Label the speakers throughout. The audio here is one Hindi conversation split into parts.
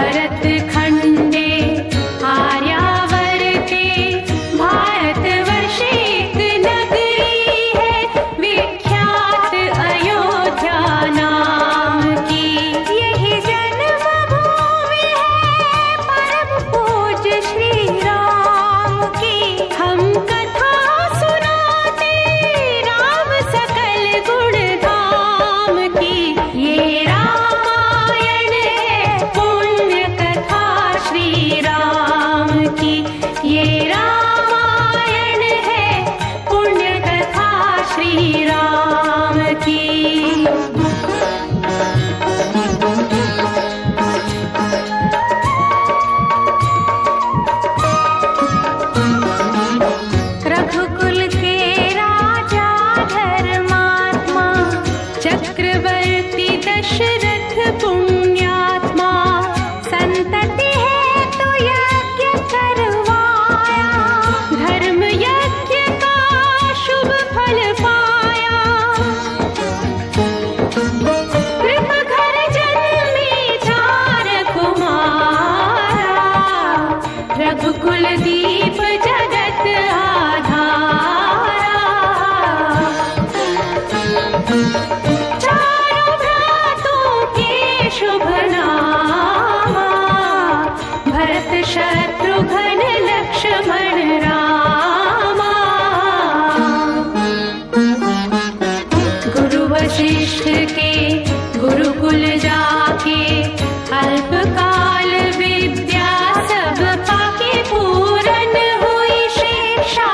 Speaker 1: भरत खंडे आर्यावर्ते भारतवर्ष एक नगरी है विख्यात अयोध्या नाम की। यही जन्मभूमि है परम पूज्य श्री राम की। हम कथा सुनाते राम सकल गुण धाम की। ये रामायण है पुण्य कथा श्री राम की। ये रामायण है पुण्य कथा श्री राम की। रघुकुल के राजा धर्मात्मा चक्रवर्ती दशरथ पुण्यात्मा। संतति है तो यज्ञ करवाया धर्म यज्ञ का शुभ फल पाया। कृत घर जन्मे चार कुमारा रघुकुल दीप जगत आधारा। चारों भ्रातों के शुभ नामा भरत शत्रुघ्न लक्ष्मण रामा। गुरु वशिष्ठ के गुरुकुल जाके अल्पकाल विद्या सब पाके पूरन हुई शिक्षा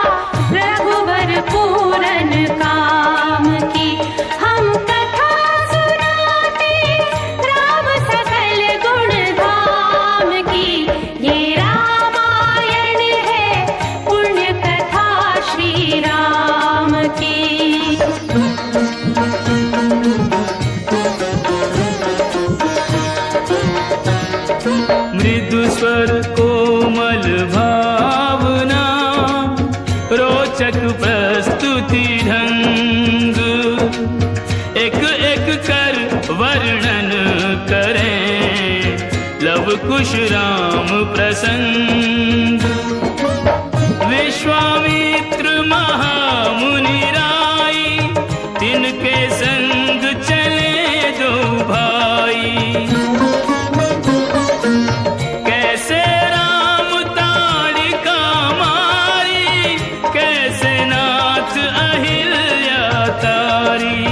Speaker 1: रघुवर पूरन काम की। हम कथा सुनाते राम सकल गुण धाम की। ये रामायण है पुण्य कथा श्री राम की।
Speaker 2: मृदु स्वर कोमल भावना रोचक प्रस्तुति ढंग। एक एक कर वर्णन करें लव कुश राम प्रसंग। विश्वामित्र महामुनि राई तिनके संग चले दो भाई। कैसे राम ताड़िका मारी कैसे नाथ अहिल्या तारी।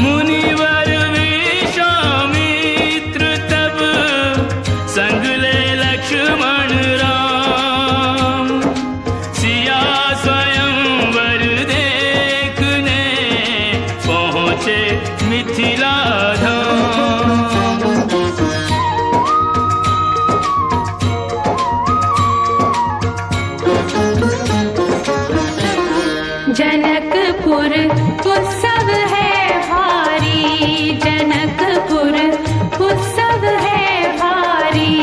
Speaker 2: मुनिवर विश्वामित्र तब संग ले लक्ष्मण राम। सिया स्वयंवर देखने पहुँचे मिथिला धाम।
Speaker 1: जनकपुर उत्सव है भारी। जनकपुर उत्सव है भारी।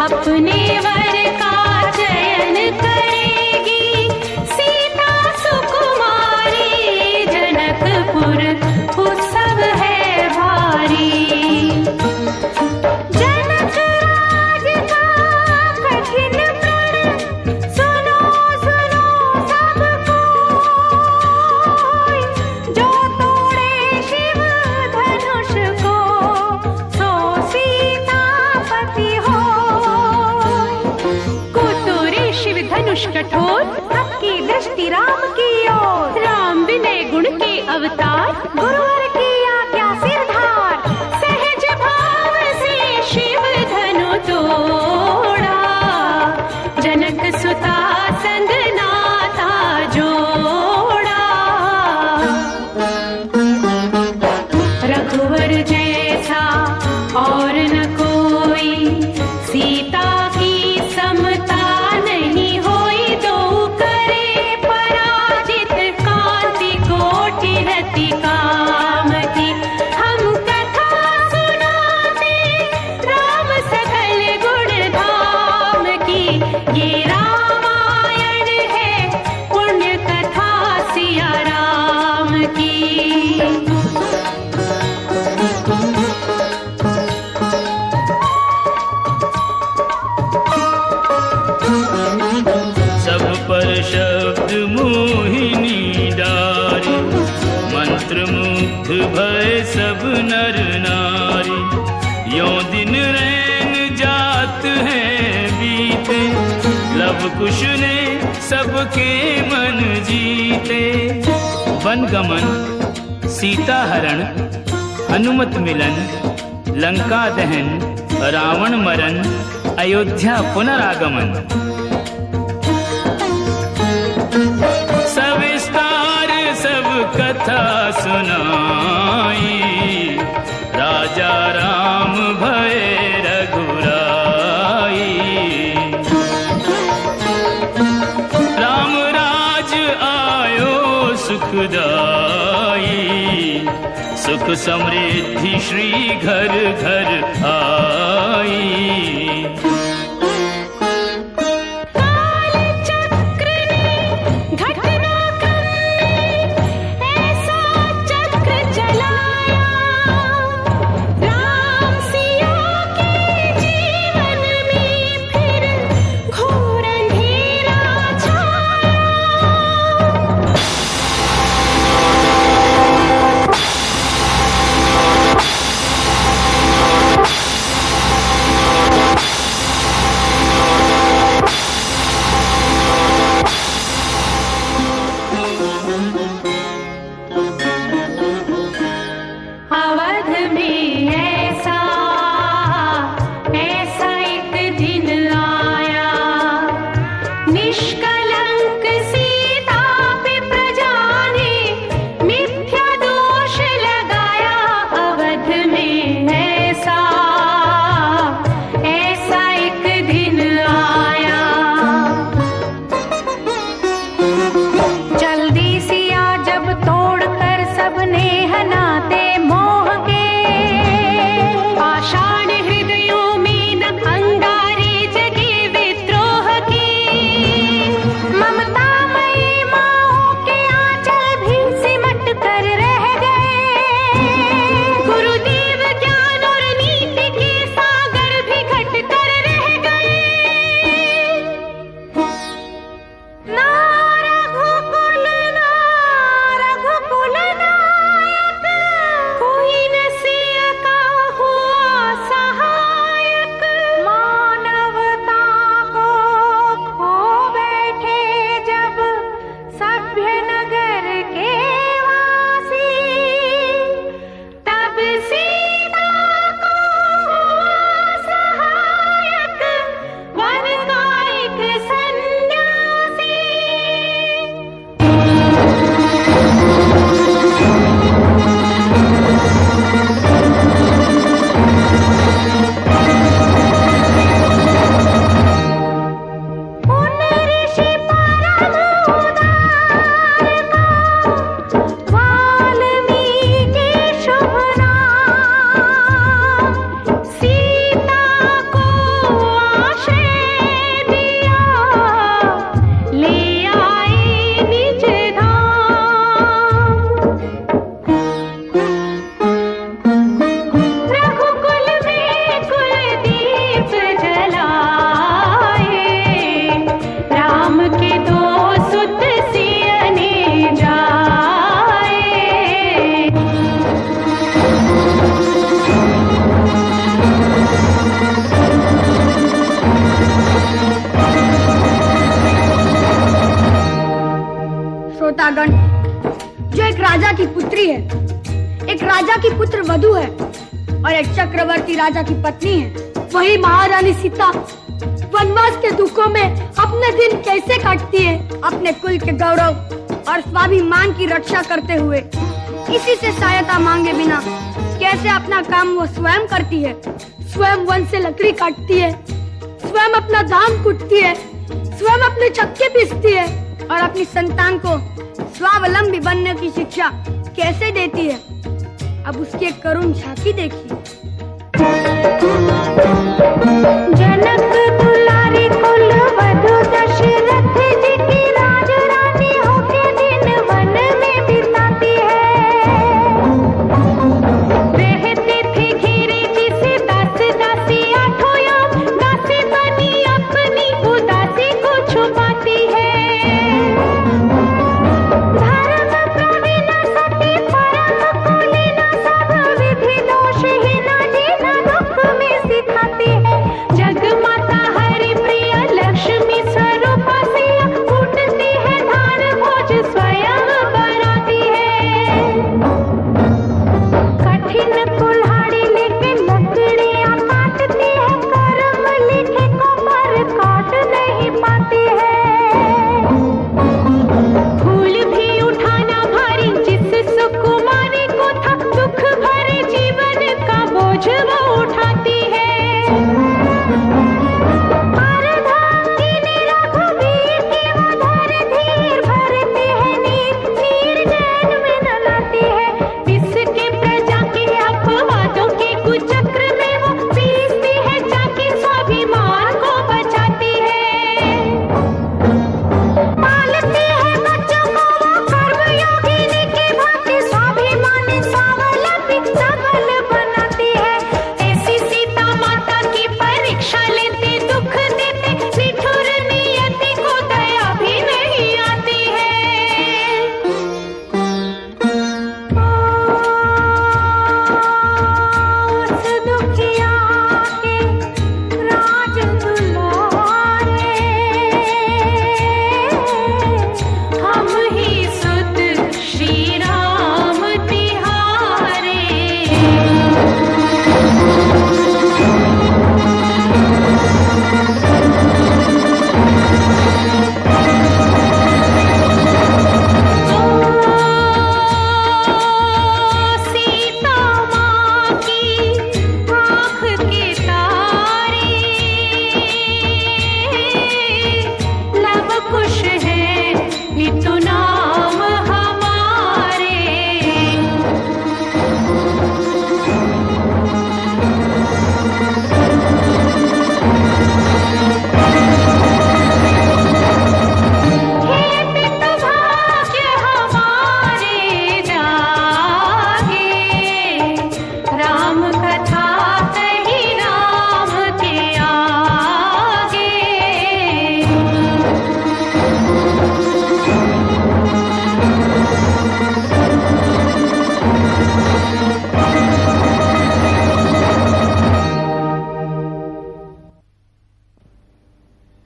Speaker 1: अपने वर का चयन करेगी सीता सुकुमारी। जनकपुर उत्सव है भारी। जनक राज का कठिन प्रण सुनो सुनो सब कोई। जो तोड़े शिव धनुष को सो सीतापति होय। कुतुरे शिव धनुष कठोर सबकी दृष्टि राम की ओर। राम विनय गुण के अवतार गुरुवर की आज्ञा सिरधार। सहज भाव से शिव धनु तोड़ा जनक सुता संग नाता जोड़ा। रघुवर जैसा और न कोई सीता की समता नहीं होई। दो करे पराजित कांति कोटि रति काम की। हम कथा सुनाते राम सकल गुण धाम की। ये रामायण है पुण्य कथा सिया राम की।
Speaker 2: मंत्रमुग्ध भय सब नर नारी। यों दिन रैन जात हैं बीते, लव कुश ने सबके मन जीते। वन गमन, सीता हरण, हनुमत मिलन, लंका दहन, रावण मरण, अयोध्या पुनरागमन। सविस्तार सब कथा सुनाई, राजा राम भय रघुराई। राम राज आयो सुखदाई, सुख समृद्धि श्री घर घर आई।
Speaker 3: श्रोतागण, जो एक राजा की पुत्री है, एक राजा की पुत्र वधू है और एक चक्रवर्ती राजा की पत्नी है, वही महारानी सीता वनवास के दुखों में अपने दिन कैसे काटती है, अपने कुल के गौरव और स्वाभिमान की रक्षा करते हुए, किसी से सहायता मांगे बिना कैसे अपना काम वो स्वयं करती है। स्वयं वन से लकड़ी काटती है, स्वयं अपना धान कूटती है, स्वयं अपने चक्के पीसती है और अपनी संतान को स्वावलंबी बनने की शिक्षा कैसे देती है। अब उसकी एक करुण झांकी देखिए।
Speaker 1: जनक दुलारी कुल वधु दशरथ जी की राज रानी होके दिन वन में बिताती है। रहती थी घिरी जिसे दास दासी आठों याम, दासी बनी अपनी उदासी को छुपाती है। धर्म प्रवीण सती परम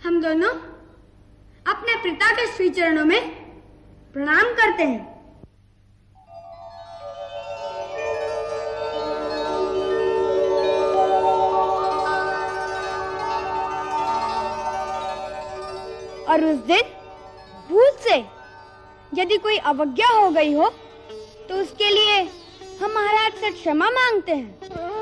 Speaker 3: हम दोनों अपने पिता के श्री चरणों में प्रणाम करते हैं। और उस दिन भूल से यदि कोई अवज्ञा हो गई हो तो उसके लिए हम महाराज से क्षमा मांगते हैं।